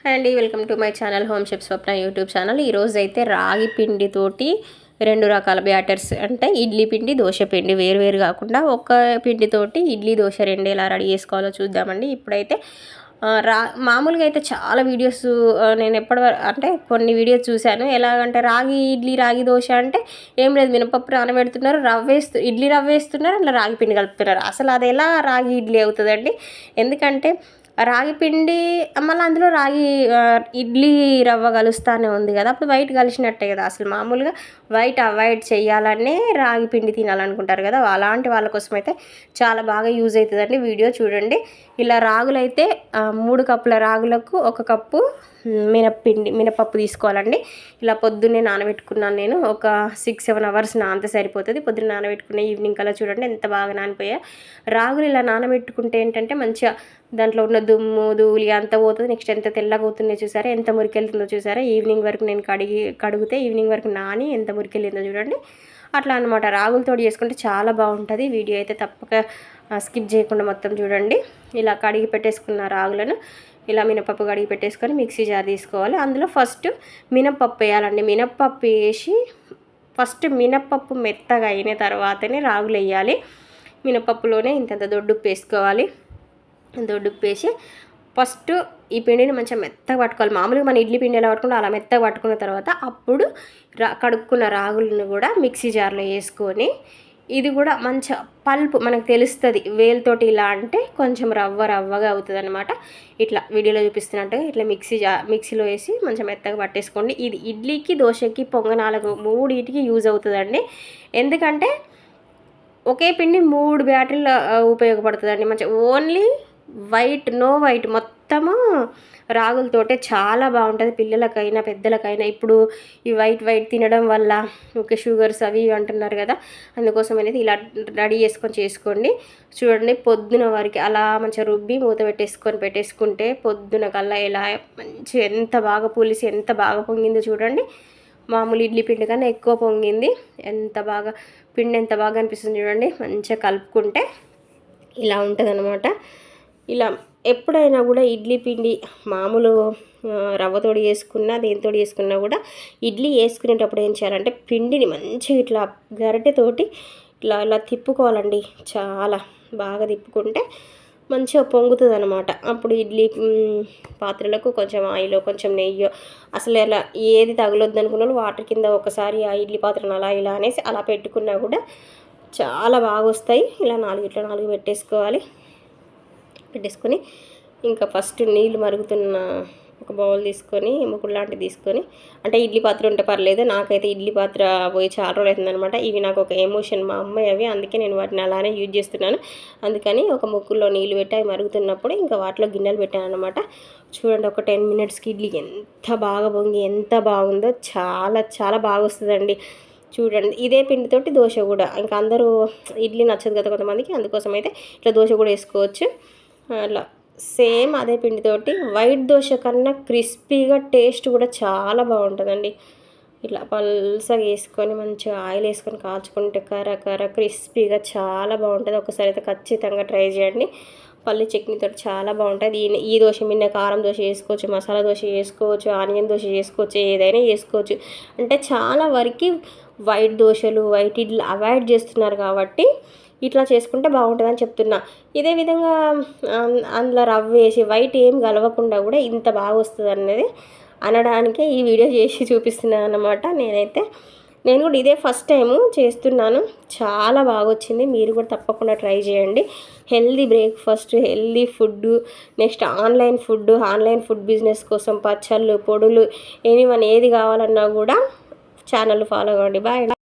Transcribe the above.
Hi అండి, welcome to my channel home chef Swapna YouTube channel. ఈరోజు అయితే రాగి పిండితోటి 2 రకాల బ్యాటర్స్ అంటే ఇడ్లీ పిండి, దోశ పిండి వేరు కాకుండా ఒక్క పిండితోటి ఇడ్లీ, దోశ రెండు ఎలా రెడీ చేసుకోవాలో చూద్దామండి. ఇప్పుడైతే మామూలుగా అయితే చాలా వీడియోస్ నేను అంటే కొన్ని వీడియోస్ చూశాను. ఎలాగంటే రాగి ఇడ్లీ, రాగి దోశ అంటే ఏం లేదు, మినపప్పు నానబెడుతున్నారు, ఇడ్లీ రవ్వ వేస్తున్నారు, అట్లా రాగి పిండి కలుపుతున్నారు. అసలు అది ఎలా రాగి ఇడ్లీ అవుతుందండి? ఎందుకంటే రాగి పిండి మళ్ళీ అందులో రాగి ఇడ్లీ రవ్వ కలుస్తానే ఉంది కదా, అప్పుడు వైట్ కలిసినట్టే కదా. అసలు మామూలుగా వైట్ అవాయిడ్ చేయాలనే రాగి పిండి తినాలనుకుంటారు కదా, అలాంటి వాళ్ళ కోసం అయితే చాలా బాగా యూజ్ అవుతుందండి. వీడియో చూడండి. ఇలా రాగులు అయితే 3 కప్పుల రాగులకు 1 కప్పు మినపప్పు తీసుకోవాలండి. ఇలా పొద్దున్నే నానబెట్టుకున్నాను నేను. ఒక 6-7 అవర్స్ నానితే సరిపోతుంది. పొద్దున్న నానబెట్టుకునే ఈవినింగ్ కల్లా చూడండి ఎంత బాగా నానిపోయా. రాగులు ఇలా నానబెట్టుకుంటే ఏంటంటే మంచిగా దాంట్లో ఉన్న దుమ్ము ధూళి అంతా పోతుంది. నెక్స్ట్ ఎంత తెల్లగా అవుతుందో చూసారా, ఎంత మురికెళ్తుందో చూసారా. ఈవినింగ్ వరకు నేను కడిగితే ఈవినింగ్ వరకు నాని ఎంత మురికెళ్ళిందో చూడండి. అట్లా అనమాట. రాగులతో చేసుకుంటే చాలా బాగుంటుంది. వీడియో అయితే తప్పక స్కిప్ చేయకుండా మొత్తం చూడండి. ఇలా కడిగి పెట్టేసుకున్న రాగులను ఇలా మినపప్పు కడిగి పెట్టేసుకొని మిక్సీ జార్ తీసుకోవాలి. అందులో ఫస్ట్ మినపప్పు వేయాలండి. మినపప్పు వేసి ఫస్ట్ మినపప్పు మెత్తగా అయిన తర్వాతనే రాగులు వేయాలి. మినపప్పులోనే ఇంతంత దొడ్డుప్పు వేసుకోవాలి. దొడ్డుప్పు వేసి ఫస్ట్ ఈ పిండిని మంచిగా మెత్తగా పట్టుకోవాలి. మామూలుగా మన ఇడ్లీ పిండి ఎలా పట్టుకుంటే అలా మెత్తగా పట్టుకున్న తర్వాత అప్పుడు కడుక్కున్న రాగులను కూడా మిక్సీ జార్లో వేసుకొని, ఇది కూడా మంచిగా పల్పు మనకు తెలుస్తుంది. వేలుతోటి ఇలా అంటే కొంచెం రవ్వగా అవుతుంది అనమాట. ఇట్లా వీడియోలో చూపిస్తున్నట్టుగా ఇట్లా మిక్సీలో వేసి మంచిగా మెత్తగా పట్టేసుకోండి. ఇది ఇడ్లీకి, దోశకి, పొంగనాలకు మూడింటికి యూజ్ అవుతుందండి. ఎందుకంటే ఒకే పిండి 3 బ్యాటరీలు ఉపయోగపడుతుందండి. మంచిగా ఓన్లీ నో వైట్ మొత్తము రాగులతోటే చాలా బాగుంటుంది. పిల్లలకైనా పెద్దలకైనా ఇప్పుడు ఈ వైట్ తినడం వల్ల ఓకే షుగర్స్ అవి అంటున్నారు కదా, అందుకోసం అనేది ఇలా రెడీ చేసుకోండి. చూడండి, పొద్దున వరకు అలా మంచిగా రుబ్బి మూత పెట్టేసుకుంటే పొద్దున కల్లా ఎలా మంచి ఎంత బాగా పులిసి ఎంత బాగా పొంగిందో చూడండి. మామూలు ఇడ్లీ పిండి కన్నా ఎక్కువ పొంగింది. పిండి ఎంత బాగా అనిపిస్తుంది చూడండి. మంచిగా కలుపుకుంటే ఇలా ఉంటుంది అనమాట. ఇలా ఎప్పుడైనా కూడా ఇడ్లీ పిండి మామూలు రవ్వతోడి వేసుకున్నా దేనితో వేసుకున్నా కూడా ఇడ్లీ వేసుకునేటప్పుడు ఏం చేయాలంటే పిండిని మంచిగా ఇట్లా గరిటెతోటి ఇలా తిప్పుకోవాలండి. చాలా బాగా తిప్పుకుంటే మంచిగా పొంగుతుంది అనమాట. అప్పుడు ఇడ్లీ పాత్రలకు కొంచెం ఆయిల్, కొంచెం నెయ్యి, అసలు అలా ఏది తగలొద్దు అనుకున్న వాటర్ కింద ఒకసారి ఆ ఇడ్లీ పాత్రను అలా ఇలా అనేసి అలా పెట్టుకున్నా కూడా చాలా బాగా వస్తాయి. ఇలా 4 పెట్టేసుకొని ఇంకా ఫస్ట్ నీళ్ళు మరుగుతున్న ఒక బౌల్ తీసుకొని ముకుడు లాంటిది తీసుకొని, అంటే ఇడ్లీ పాత్ర ఉంటే పర్లేదు, నాకైతే ఇడ్లీ పాత్ర పోయి చాలా రోజులు అవుతుందనమాట. ఇవి నాకు ఒక ఎమోషన్, మా అమ్మాయి అవి, అందుకే నేను వాటిని అలానే యూజ్ చేస్తున్నాను. అందుకని ఒక ముక్కుల్లో నీళ్ళు పెట్టి అవి మరుగుతున్నప్పుడు ఇంకా వాటిలో గిన్నెలు పెట్టాను అనమాట. చూడండి, ఒక 10 మినిట్స్కి ఇడ్లీ ఎంత బాగా పొంగి ఎంత బాగుందో, చాలా బాగా వస్తుందండి. చూడండి, ఇదే పిండితోటి దోశ కూడా, ఇంకా అందరూ ఇడ్లీ నచ్చదు కదా కొంతమందికి, అందుకోసం అయితే ఇట్లా దోశ కూడా వేసుకోవచ్చు. అలా సేమ్ అదే పిండితోటి వైట్ దోశ కన్నా క్రిస్పీగా టేస్ట్ కూడా చాలా బాగుంటుందండి. ఇట్లా పల్సగా వేసుకొని మంచిగా ఆయిల్ వేసుకొని కాల్చుకుంటే కర్ర క్రిస్పీగా చాలా బాగుంటుంది. ఒకసారి అయితే ఖచ్చితంగా ట్రై చేయండి. పల్లి చట్నీతో చాలా బాగుంటుంది. ఈ దోశ మీద కారం దోశ వేసుకోవచ్చు, మసాలా దోశ వేసుకోవచ్చు, ఆనియన్ దోశ చేసుకోవచ్చు, ఏదైనా చేసుకోవచ్చు. అంటే చాలా వరకు వైట్ దోశలు, వైట్ ఇడ్లీ అవాయిడ్ చేస్తున్నారు కాబట్టి ఇట్లా చేసుకుంటే బాగుంటుందని చెప్తున్నా. ఇదే విధంగా అందులో రవ్వ వేసి వైట్ ఏం కలవకుండా కూడా ఇంత బాగా వస్తుంది అనేది అనడానికే ఈ వీడియో చేసి చూపిస్తున్నాను అన్నమాట. నేను కూడా ఇదే ఫస్ట్ టైము చేస్తున్నాను. చాలా బాగా వచ్చింది. మీరు కూడా తప్పకుండా ట్రై చేయండి. Healthy breakfast, healthy food, next online food business కోసం పచ్చళ్ళు, పొడులు, ఏది కావాలన్నా కూడా ఛానల్ ఫాలో అవ్వండి. బాయ్.